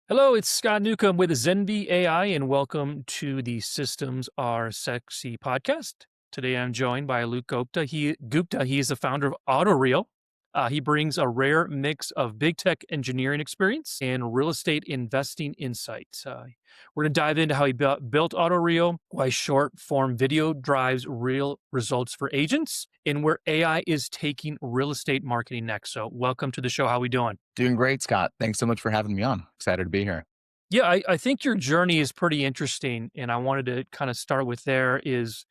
Hello, it's Scott Newcomb with Zenvi AI, and welcome to the Systems Are Sexy podcast. Today, I'm joined by Alok Gupta. He is the founder of Autoreal. He brings a rare mix of big tech engineering experience and real estate investing insights. We're going to dive into how he built Autoreal, why short form video drives real results for agents, and where AI is taking real estate marketing next. So, welcome to the show. How we doing? Doing great, Scott. Thanks so much for having me on. Excited to be here. Yeah, I think your journey is pretty interesting, and I wanted to kind of start with there is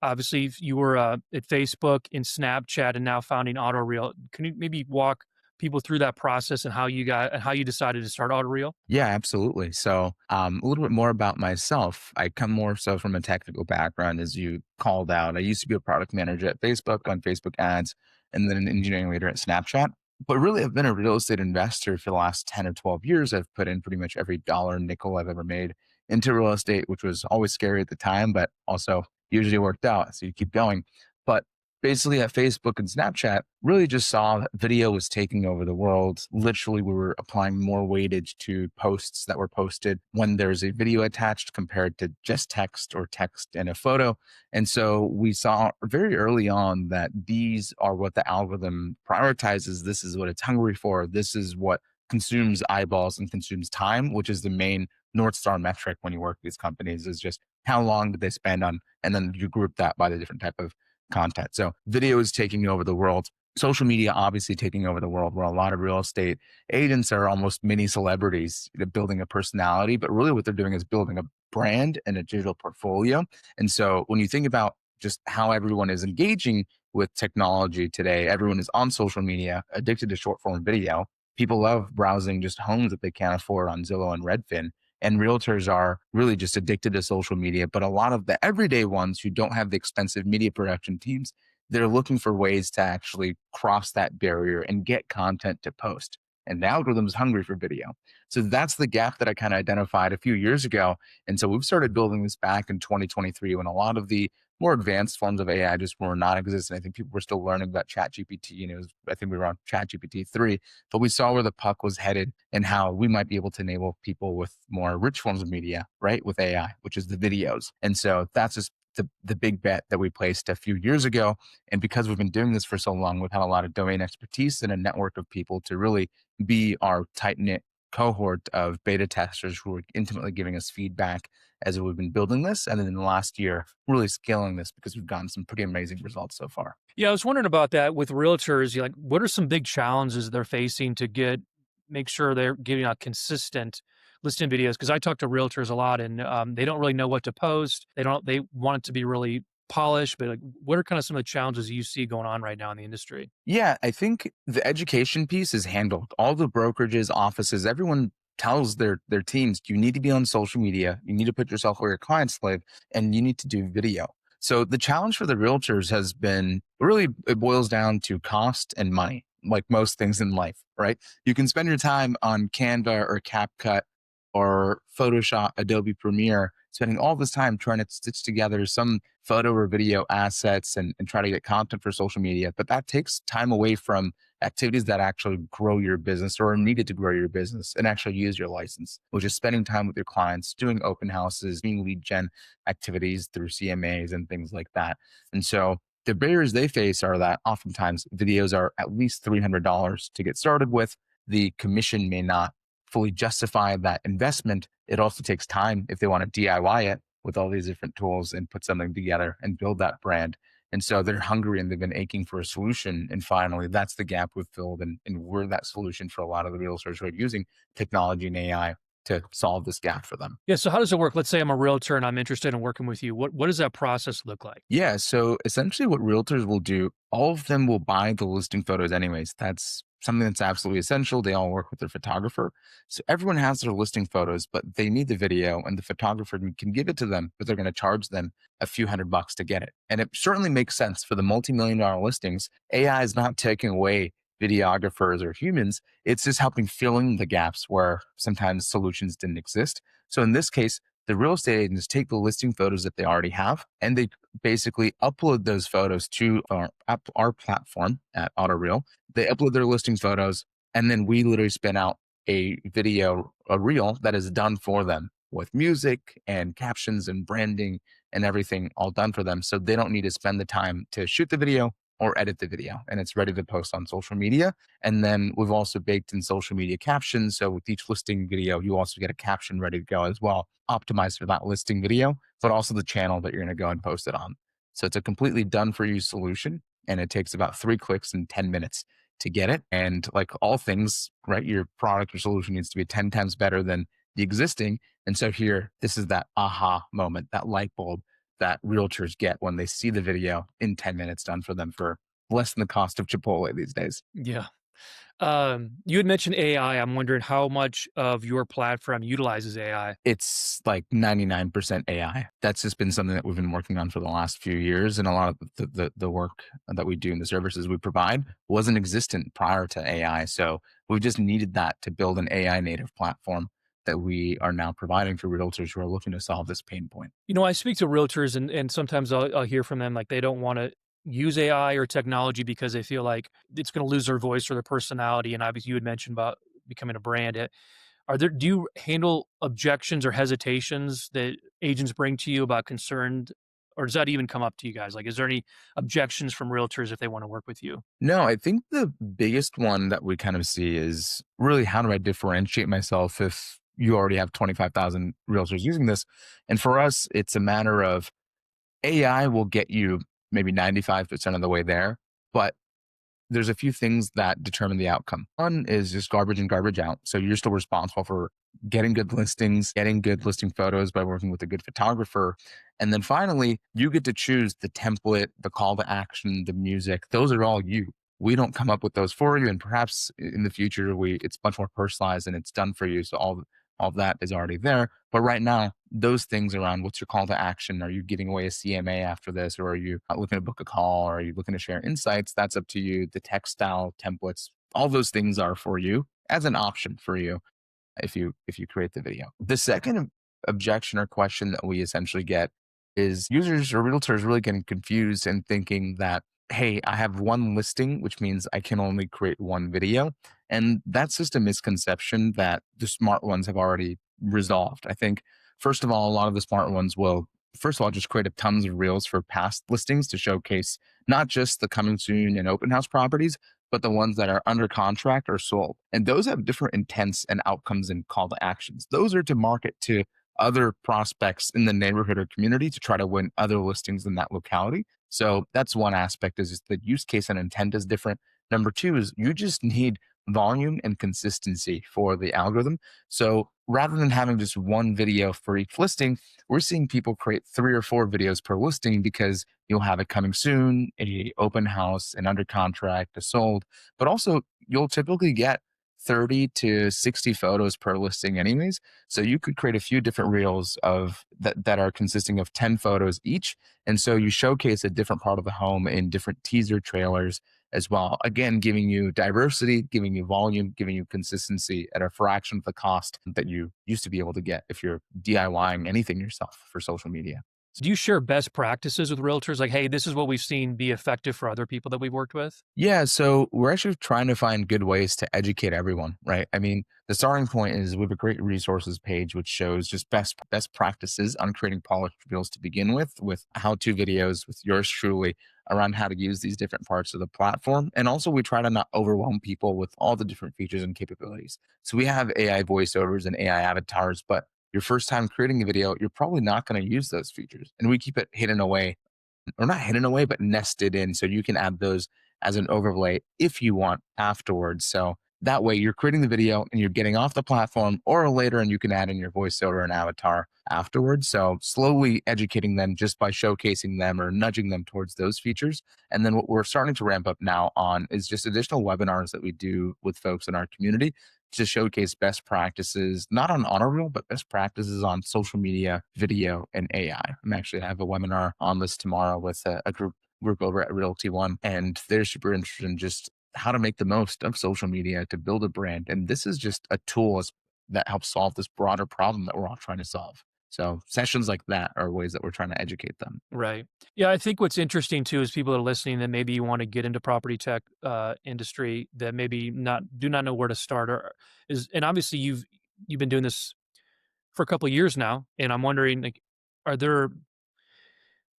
obviously you were at Facebook and Snapchat and now founding Autoreal. Can you maybe walk people through that process and how you decided to start Autoreal? Yeah, absolutely. So, a little bit more about myself. I come more so from a technical background, as you called out. I used to be a product manager at Facebook on Facebook ads, and then an engineering leader at Snapchat. But really, I've been a real estate investor for the last 10 or 12 years. I've put in pretty much every dollar nickel I've ever made into real estate, which was always scary at the time, but also usually worked out. So you keep going. But basically at Facebook and Snapchat, really just saw that video was taking over the world. Literally, we were applying more weightage to posts that were posted when there's a video attached compared to just text or text and a photo. And so we saw very early on that these are what the algorithm prioritizes. This is what it's hungry for. This is what consumes eyeballs and consumes time, which is the main North Star metric when you work with these companies is just how long did they spend on, and then you group that by the different type of content. So video is taking over the world. Social media obviously taking over the world, where a lot of real estate agents are almost mini celebrities, building a personality, but really what they're doing is building a brand and a digital portfolio. And so when you think about just how everyone is engaging with technology today, everyone is on social media, addicted to short form video. People love browsing just homes that they can't afford on Zillow and Redfin. And realtors are really just addicted to social media. But a lot of the everyday ones who don't have the expensive media production teams, they're looking for ways to actually cross that barrier and get content to post. And the algorithm is hungry for video. So that's the gap that I kind of identified a few years ago. And so we've started building this back in 2023 when a lot of the more advanced forms of AI just were not existent. I think people were still learning about ChatGPT, and I think we were on ChatGPT 3, but we saw where the puck was headed and how we might be able to enable people with more rich forms of media, right? With AI, which is the videos. And so that's just the big bet that we placed a few years ago. And because we've been doing this for so long, we've had a lot of domain expertise and a network of people to really be our tight knit cohort of beta testers who are intimately giving us feedback as we've been building this. And then in the last year, really scaling this because we've gotten some pretty amazing results so far. Yeah, I was wondering about that with realtors. You like, what are some big challenges they're facing to make sure they're giving out consistent listing videos? Because I talk to realtors a lot, and they don't really know what to post. They want it to be really polished, but like, what are kind of some of the challenges you see going on right now in the industry? Yeah, I think the education piece is handled. All the brokerages, offices, everyone tells their teams, you need to be on social media, you need to put yourself where your clients live, and you need to do video. So the challenge for the realtors has been really it boils down to cost and money, like most things in life, right? You can spend your time on Canva or CapCut or Photoshop, Adobe Premiere, spending all this time trying to stitch together some photo or video assets and try to get content for social media. But that takes time away from activities that actually grow your business or are needed to grow your business and actually use your license, which is spending time with your clients, doing open houses, doing lead gen activities through CMAs and things like that. And so the barriers they face are that oftentimes videos are at least $300 to get started with. The commission may not fully justify that investment. It also takes time if they want to DIY it with all these different tools and put something together and build that brand. And so they're hungry and they've been aching for a solution. And finally, that's the gap we've filled. And we're that solution for a lot of the realtors who are using technology and AI to solve this gap for them. Yeah. So how does it work? Let's say I'm a realtor and I'm interested in working with you. What does that process look like? Yeah. So essentially, what realtors will do, all of them will buy the listing photos anyways. That's something that's absolutely essential. They all work with their photographer. So everyone has their listing photos, but they need the video, and the photographer can give it to them, but they're going to charge them a few $100 to get it. And it certainly makes sense for the multi-million-dollar listings. AI is not taking away videographers or humans. It's just helping fill in the gaps where sometimes solutions didn't exist. So in this case, the real estate agents take the listing photos that they already have and they basically upload those photos to our platform at Autoreal. They upload their listing photos, and then we literally spin out a video, a reel that is done for them with music and captions and branding and everything all done for them. So they don't need to spend the time to shoot the video or edit the video, and it's ready to post on social media. And then we've also baked in social media captions. So with each listing video, you also get a caption ready to go as well, optimized for that listing video, but also the channel that you're going to go and post it on. So it's a completely done for you solution. And it takes about 3 clicks and 10 minutes to get it. And like all things, right, your product or solution needs to be 10 times better than the existing. And so here, this is that aha moment, that light bulb that realtors get when they see the video in 10 minutes done for them for less than the cost of Chipotle these days. Yeah. You had mentioned AI. I'm wondering how much of your platform utilizes AI? It's like 99% AI. That's just been something that we've been working on for the last few years. And a lot of the work that we do and the services we provide wasn't existent prior to AI. So we just needed that to build an AI native platform that we are now providing for realtors who are looking to solve this pain point. I speak to realtors and sometimes I'll hear from them like they don't want to use AI or technology because they feel like it's going to lose their voice or their personality. And obviously, you had mentioned about becoming a brand. Do you handle objections or hesitations that agents bring to you about concerned, or does that even come up to you guys? Like, is there any objections from realtors if they want to work with you? No, I think the biggest one that we kind of see is really how do I differentiate myself if you already have 25,000 realtors using this? And for us, it's a matter of AI will get you maybe 95% of the way there, but there's a few things that determine the outcome. One is just garbage in, garbage out. So you're still responsible for getting good listings, getting good listing photos by working with a good photographer. And then finally, you get to choose the template, the call to action, the music. Those are all you. We don't come up with those for you. And perhaps in the future, it's much more personalized and it's done for you. So all of that is already there. But right now, those things around what's your call to action? Are you giving away a CMA after this? Or are you looking to book a call? Or are you looking to share insights? That's up to you. The text style templates, all those things are for you as an option for you if you create the video. The second objection or question that we essentially get is users or realtors really getting confused and thinking that, hey, I have one listing, which means I can only create one video. And that's just a misconception that the smart ones have already resolved. I think, first of all, a lot of the smart ones will, first of all, just create a tons of reels for past listings to showcase not just the coming soon and open house properties, but the ones that are under contract or sold. And those have different intents and outcomes and call to actions. Those are to market to other prospects in the neighborhood or community to try to win other listings in that locality. So that's one aspect is the use case and intent is different. Number two is you just need volume and consistency for the algorithm. So rather than having just one video for each listing, we're seeing people create 3 or 4 videos per listing because you'll have it coming soon, a open house, an under contract, a sold, but also you'll typically get 30 to 60 photos per listing anyways. So you could create a few different reels of that are consisting of 10 photos each. And so you showcase a different part of the home in different teaser trailers as well. Again, giving you diversity, giving you volume, giving you consistency at a fraction of the cost that you used to be able to get if you're DIYing anything yourself for social media. Do you share best practices with realtors? Like, hey, this is what we've seen be effective for other people that we've worked with? Yeah, so we're actually trying to find good ways to educate everyone, right? I mean, the starting point is we have a great resources page which shows just best practices on creating polished reels to begin with how-to videos with yours truly around how to use these different parts of the platform. And also we try to not overwhelm people with all the different features and capabilities. So we have AI voiceovers and AI avatars, but your first time creating a video, you're probably not going to use those features. And we keep it hidden away or not hidden away, but nested in. So you can add those as an overlay if you want afterwards. So that way you're creating the video and you're getting off the platform or later and you can add in your voiceover and avatar afterwards. So slowly educating them just by showcasing them or nudging them towards those features. And then what we're starting to ramp up now on is just additional webinars that we do with folks in our community to showcase best practices, not on Autoreel, but best practices on social media, video, and AI. I have a webinar on this tomorrow with a group over at Realty One, and they're super interested in just how to make the most of social media to build a brand. And this is just a tool that helps solve this broader problem that we're all trying to solve. So sessions like that are ways that we're trying to educate them. Right. Yeah, I think what's interesting too is people that are listening that maybe you want to get into property tech industry that maybe not do not know where to start or is and obviously you've been doing this for a couple of years now, and I'm wondering like are there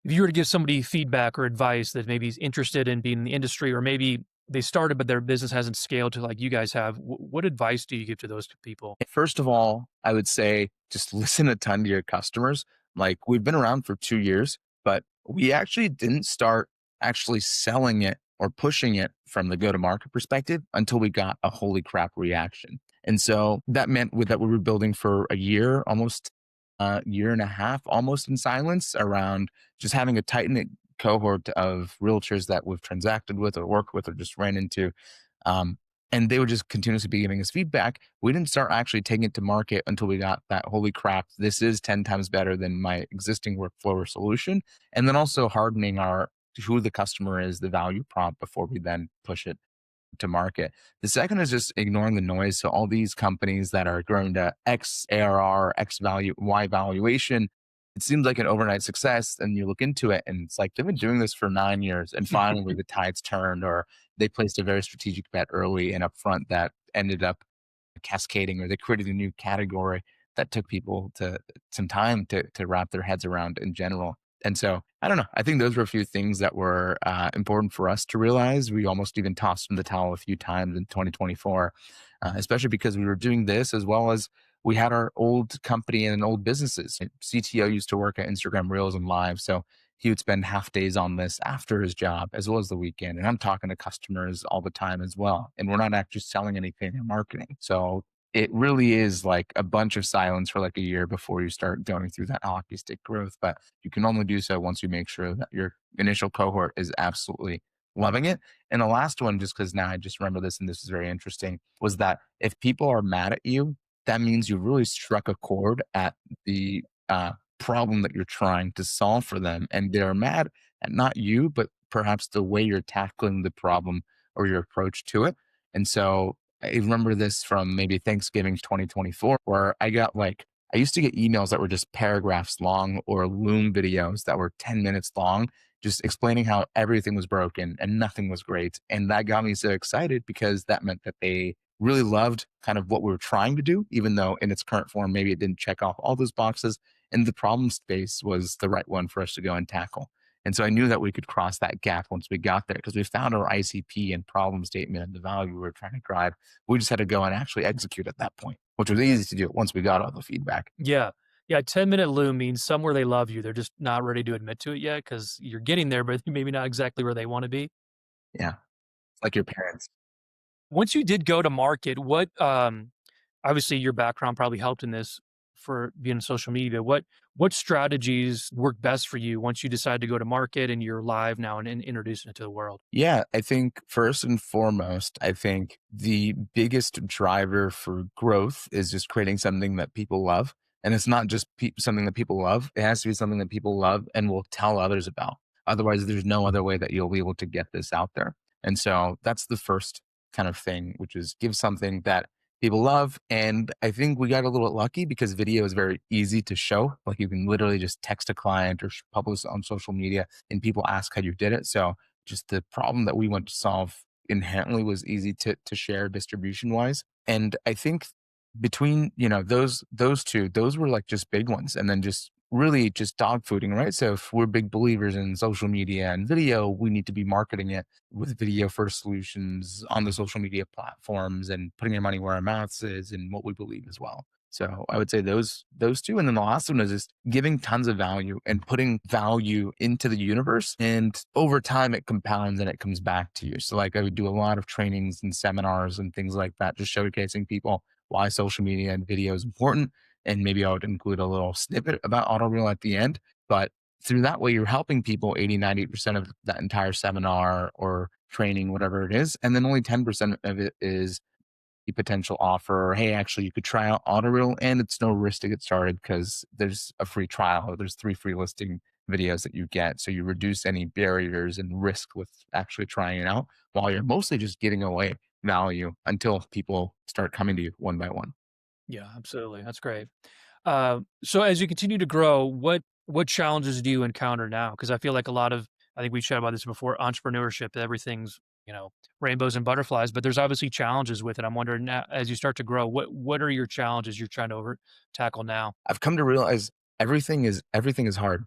if you were to give somebody feedback or advice that maybe is interested in being in the industry or maybe they started but their business hasn't scaled to like you guys have, what advice do you give to those people? First of all, I would say just listen a ton to your customers. Like we've been around for 2 years, but we actually didn't start actually selling it or pushing it from the go to market perspective until we got a holy crap reaction. And so that meant that we were building for a year, almost a year and a half, almost in silence around just having a tight knit cohort of realtors that we've transacted with or worked with or just ran into. Um, and they would just continuously be giving us feedback. We didn't start actually taking it to market until we got that holy crap, this is 10 times better than my existing workflow or solution. And then also hardening our who the customer is, the value prompt before we then push it to market. The second is just ignoring the noise. So all these companies that are growing to X ARR, X value, Y valuation, it seems like an overnight success. And you look into it and it's like they've been doing this for 9 years and finally the tides turned, or they placed a very strategic bet early and upfront that ended up cascading, or they created a new category that took people to some time to wrap their heads around in general. And so I don't know. I think those were a few things that were important for us to realize. We almost even tossed in the towel a few times in 2024, especially because we were doing this as well as we had our old company and old businesses. CTO used to work at Instagram Reels and Live. So he would spend half days on this after his job as well as the weekend. And I'm talking to customers all the time as well. And we're not actually selling anything in marketing. So it really is like a bunch of silence for like a year before you start going through that hockey stick growth. But you can only do so once you make sure that your initial cohort is absolutely loving it. And the last one, just because now I just remember this and this is very interesting, was that if people are mad at you, that means you really struck a chord at the problem that you're trying to solve for them. And they're mad at not you, but perhaps the way you're tackling the problem or your approach to it. And so I remember this from maybe Thanksgiving 2024, where I used to get emails that were just paragraphs long or Loom videos that were 10 minutes long, just explaining how everything was broken and nothing was great. And that got me so excited because that meant that they really loved kind of what we were trying to do, even though in its current form, maybe it didn't check off all those boxes. And the problem space was the right one for us to go and tackle. And so I knew that we could cross that gap once we got there because we found our ICP and problem statement and the value we were trying to drive. We just had to go and actually execute at that point, which was easy to do once we got all the feedback. Yeah. Yeah, 10-minute loom means somewhere they love you. They're just not ready to admit to it yet because you're getting there, but maybe not exactly where they want to be. Yeah. Like your parents. Once you did go to market, what obviously your background probably helped in this for being on social media. What strategies work best for you once you decide to go to market and you're live now and introducing it to the world? Yeah, I think first and foremost, I think the biggest driver for growth is just creating something that people love. And it's not just something that people love, it has to be something that people love and will tell others about. Otherwise, there's no other way that you'll be able to get this out there. And so that's the first kind of thing, which is give something that people love. And I think we got a little lucky because video is very easy to show. Like you can literally just text a client or publish on social media and people ask how you did it. So just the problem that we want to solve inherently was easy to share distribution wise. And I think between, those two, those were like just big ones. And then just really just dog fooding, right? So if we're big believers in social media and video, we need to be marketing it with video first solutions on the social media platforms and putting our money where our mouths is and what we believe as well. So I would say those two. And then the last one is just giving tons of value and putting value into the universe. And over time it compounds and it comes back to you. So like I would do a lot of trainings and seminars and things like that, just showcasing people why social media and video is important. And maybe I would include a little snippet about Autoreal at the end. But through that way, you're helping people 80, 90% of that entire seminar or training, whatever it is. And then only 10% of it is the potential offer. Hey, actually, you could try out Autoreel and it's no risk to get started because there's a free trial or there's 3 free listing videos that you get. So you reduce any barriers and risk with actually trying it out while you're mostly just giving away value until people start coming to you one by one. Yeah, absolutely. That's great. So as you continue to grow, what challenges do you encounter now? Because I feel like a lot of I think we've chatted about this before, entrepreneurship, everything's, you know, rainbows and butterflies, but there's obviously challenges with it. I'm wondering now, as you start to grow, what are your challenges you're trying to tackle now? I've come to realize everything is hard.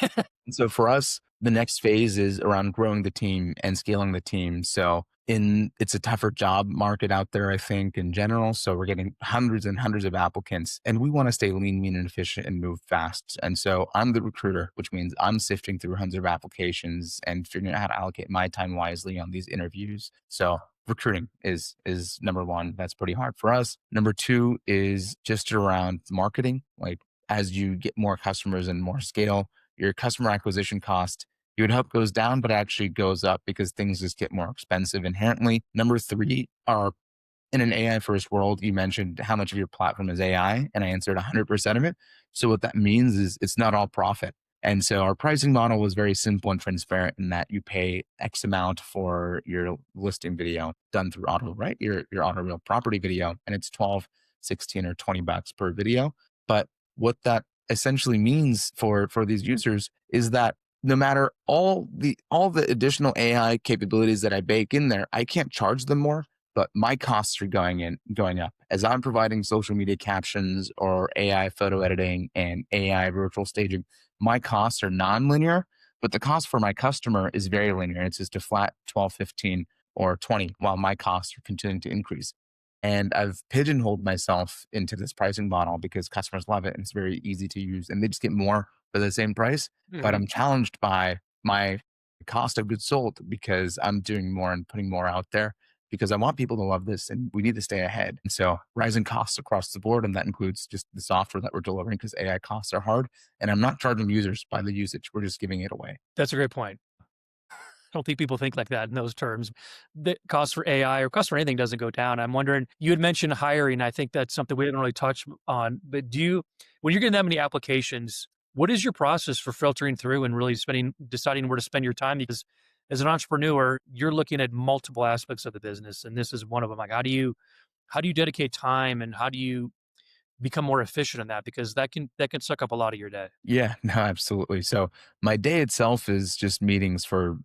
And so for us, the next phase is around growing the team and scaling the team. So it's a tougher job market out there, I think, in general. So we're getting hundreds and hundreds of applicants and we want to stay lean, mean, and efficient and move fast. And so I'm the recruiter, which means I'm sifting through hundreds of applications and figuring out how to allocate my time wisely on these interviews. So recruiting is number one. That's pretty hard for us. Number two is just around marketing. Like as you get more customers and more scale, your customer acquisition cost, you would hope goes down, but actually goes up because things just get more expensive inherently. Number three are in an AI first world, you mentioned how much of your platform is AI, and I answered 100% of it. So, what that means is it's not all profit. And so, our pricing model was very simple and transparent in that you pay X amount for your listing video done through Auto, right? Your Autoreal property video, and it's 12, 16, or $20 per video. But what that essentially means for these users is that no matter all the additional AI capabilities that I bake in there, I can't charge them more, but my costs are going up as I'm providing social media captions or AI photo editing and AI virtual staging. My costs are non-linear, but the cost for my customer is very linear. It's just a flat 12, 15, or 20, while my costs are continuing to increase. And I've pigeonholed myself into this pricing model because customers love it and it's very easy to use and they just get more for the same price. But Mhm. I'm challenged by my cost of goods sold because I'm doing more and putting more out there because I want people to love this and we need to stay ahead. And so rising costs across the board, and that includes just the software that we're delivering because AI costs are hard. And I'm not charging users by the usage. We're just giving it away. That's a great point. I don't think people think like that in those terms. The cost for AI or cost for anything doesn't go down. I'm wondering, you had mentioned hiring. I think that's something we didn't really touch on, but when you're getting that many applications, what is your process for filtering through and really deciding where to spend your time? Because as an entrepreneur, you're looking at multiple aspects of the business, and this is one of them. Like, how do you dedicate time and how do you become more efficient in that? Because that can suck up a lot of your day. Yeah, no, absolutely. So my day itself is just meetings for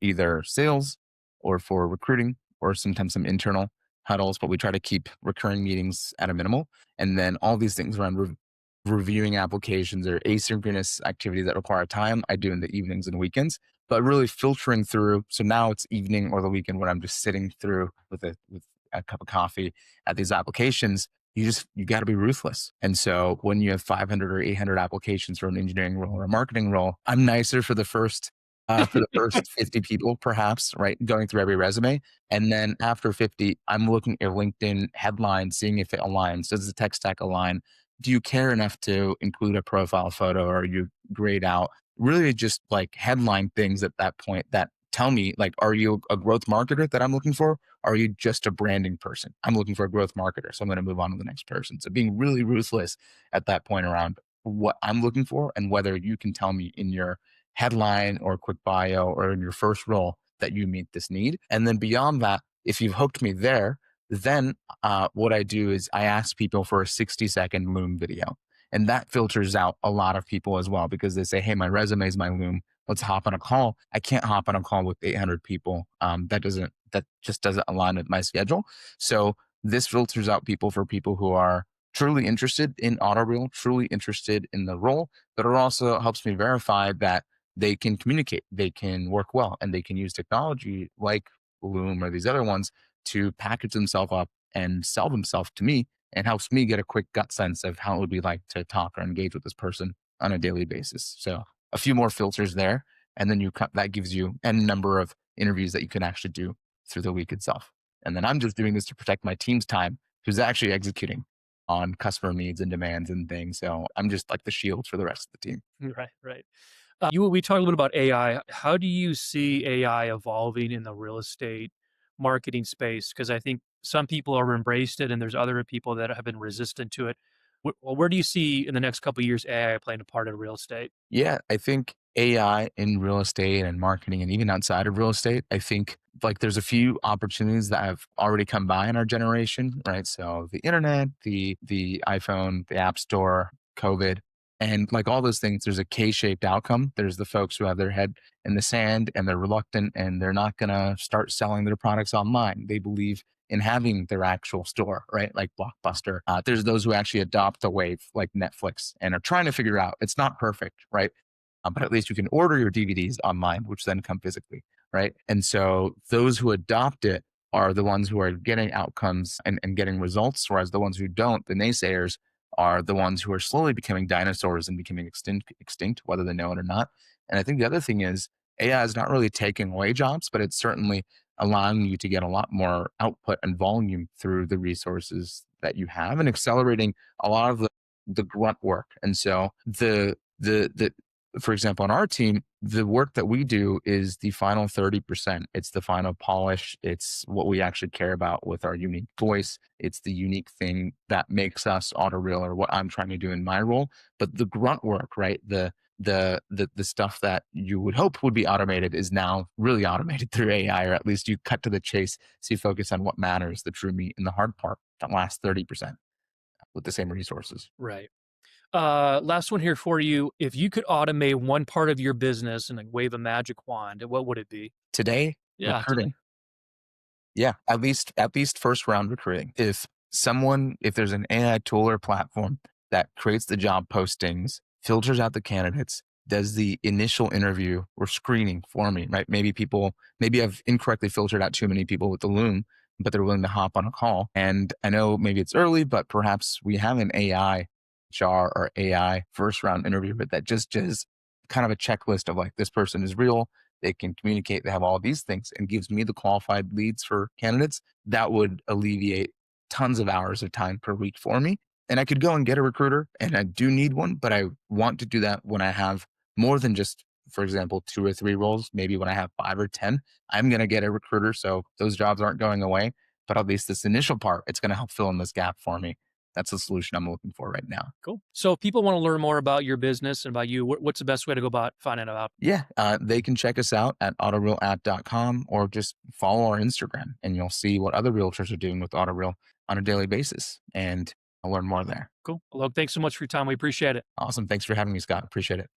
either sales or for recruiting or sometimes some internal huddles, but we try to keep recurring meetings at a minimal. And then all these things around reviewing applications or asynchronous activities that require time, I do in the evenings and weekends. But really filtering through. So now it's evening or the weekend when I'm just sitting through with a cup of coffee at these applications. You got to be ruthless. And so when you have 500 or 800 applications for an engineering role or a marketing role, I'm nicer for the first 50 people, perhaps, right? Going through every resume. And then after 50, I'm looking at your LinkedIn headline, seeing if it aligns. Does the tech stack align? Do you care enough to include a profile photo or you grade out? Really just like headline things at that point that tell me, like, are you a growth marketer that I'm looking for? Are you just a branding person? I'm looking for a growth marketer. So I'm going to move on to the next person. So being really ruthless at that point around what I'm looking for and whether you can tell me in your headline or quick bio or in your first role that you meet this need. And then beyond that, if you've hooked me there, then what I do is I ask people for a 60-second Loom video. And that filters out a lot of people as well because they say, hey, my resume is my Loom. Let's hop on a call. I can't hop on a call with 800 people. That just doesn't align with my schedule. So this filters out people for people who are truly interested in Autoreal, truly interested in the role, but it also helps me verify that they can communicate, they can work well, and they can use technology like Loom or these other ones to package themselves up and sell themselves to me and helps me get a quick gut sense of how it would be like to talk or engage with this person on a daily basis. So a few more filters there, and then that gives you n number of interviews that you can actually do through the week itself. And then I'm just doing this to protect my team's time, who's actually executing on customer needs and demands and things. So I'm just like the shield for the rest of the team. Right, right. We talked a little bit about AI. How do you see AI evolving in the real estate marketing space? Because I think some people are embraced it, and there's other people that have been resistant to it. Where do you see in the next couple of years AI playing a part in real estate? Yeah, I think AI in real estate and marketing and even outside of real estate, I think like there's a few opportunities that have already come by in our generation, right? So the internet, the iPhone, the App Store, COVID, and like all those things, there's a K-shaped outcome. There's the folks who have their head in the sand and they're reluctant and they're not gonna start selling their products online. They believe in having their actual store, right? Like Blockbuster. There's those who actually adopt the wave, like Netflix, and are trying to figure out it's not perfect, right? But at least you can order your DVDs online, which then come physically, right? And so those who adopt it are the ones who are getting outcomes and getting results, whereas the ones who don't, the naysayers, are the ones who are slowly becoming dinosaurs and becoming extinct, whether they know it or not. And I think the other thing is AI is not really taking away jobs, but it's certainly allowing you to get a lot more output and volume through the resources that you have and accelerating a lot of the grunt work. And so the for example, on our team, the work that we do is the final 30%. It's the final polish. It's what we actually care about with our unique voice. It's the unique thing that makes us Autoreal or what I'm trying to do in my role. But the grunt work, right? The stuff that you would hope would be automated is now really automated through AI, or at least you cut to the chase, so you focus on what matters, the true meat and the hard part, that last 30% with the same resources. Right. Last one here for you. If you could automate one part of your business and like wave a magic wand, what would it be? Today, Yeah, today. recruiting. Yeah, at least first round recruiting. If there's an AI tool or platform that creates the job postings, filters out the candidates, does the initial interview or screening for me, right? Maybe I've incorrectly filtered out too many people with the loom, but they're willing to hop on a call. And I know maybe it's early, but perhaps we have an AI HR or AI first round interview, but that just is kind of a checklist of like this person is real, they can communicate, they have all these things, and gives me the qualified leads for candidates. That would alleviate tons of hours of time per week for me. And I could go and get a recruiter, and I do need one, but I want to do that when I have more than just, for example, 2 or 3 roles. Maybe when I have 5 or 10, I'm going to get a recruiter. So those jobs aren't going away. But at least this initial part, it's going to help fill in this gap for me. That's the solution I'm looking for right now. Cool. So if people want to learn more about your business and about you, what's the best way to go about finding out? Yeah, they can check us out at autorealapp.com or just follow our Instagram and you'll see what other realtors are doing with Autoreel on a daily basis. And I'll learn more there. Cool. Alok, thanks so much for your time. We appreciate it. Awesome. Thanks for having me, Scott. Appreciate it.